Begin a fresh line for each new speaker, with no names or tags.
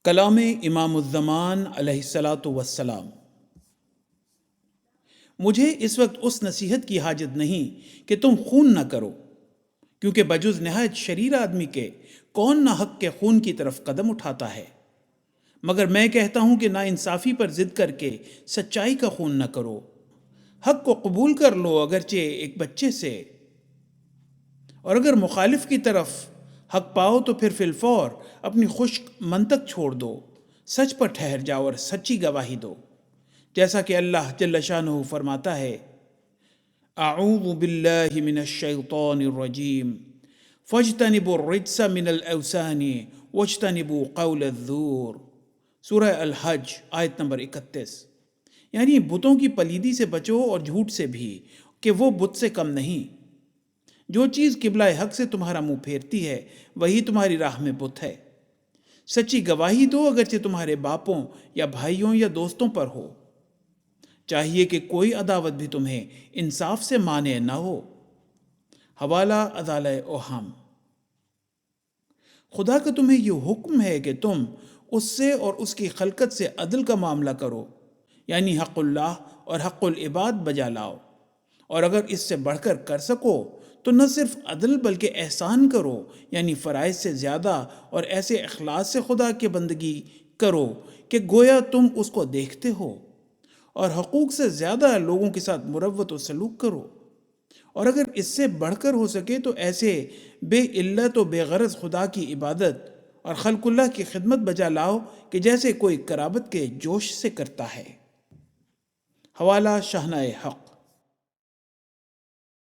کلام امام الزمان علیہ الصلاۃ والسلام۔ مجھے اس وقت اس نصیحت کی حاجت نہیں کہ تم خون نہ کرو، کیونکہ بجز نہایت شریر آدمی کے کون نہ حق کے خون کی طرف قدم اٹھاتا ہے، مگر میں کہتا ہوں کہ نا انصافی پر ضد کر کے سچائی کا خون نہ کرو، حق کو قبول کر لو اگرچہ ایک بچے سے، اور اگر مخالف کی طرف حق پاؤ تو پھر فی الفور اپنی خشک منطق چھوڑ دو، سچ پر ٹھہر جاؤ اور سچی گواہی دو، جیسا کہ اللہ جل شانہ فرماتا ہے: اعوذ باللہ من الشیطان الرجیم فاجتنبوا الرجس من الاوثان واجتنبوا قول الزور۔ سورہ الحج آیت نمبر 31۔ یعنی بتوں کی پلیدی سے بچو اور جھوٹ سے بھی، کہ وہ بت سے کم نہیں۔ جو چیز قبلہ حق سے تمہارا منہ پھیرتی ہے وہی تمہاری راہ میں بت ہے۔ سچی گواہی دو اگرچہ تمہارے باپوں یا بھائیوں یا دوستوں پر ہو۔ چاہیے کہ کوئی عداوت بھی تمہیں انصاف سے مانع نہ ہو۔ حوالہ ازالہ اوہام۔ خدا کا تمہیں یہ حکم ہے کہ تم اس سے اور اس کی خلقت سے عدل کا معاملہ کرو، یعنی حق اللہ اور حق العباد بجا لاؤ، اور اگر اس سے بڑھ کر کر سکو تو نہ صرف عدل بلکہ احسان کرو، یعنی فرائض سے زیادہ اور ایسے اخلاص سے خدا کی بندگی کرو کہ گویا تم اس کو دیکھتے ہو، اور حقوق سے زیادہ لوگوں کے ساتھ مروت و سلوک کرو، اور اگر اس سے بڑھ کر ہو سکے تو ایسے بے علت و بے غرض خدا کی عبادت اور خلق اللہ کی خدمت بجا لاؤ کہ جیسے کوئی قرابت کے جوش سے کرتا ہے۔ حوالہ شاہنامہ حق۔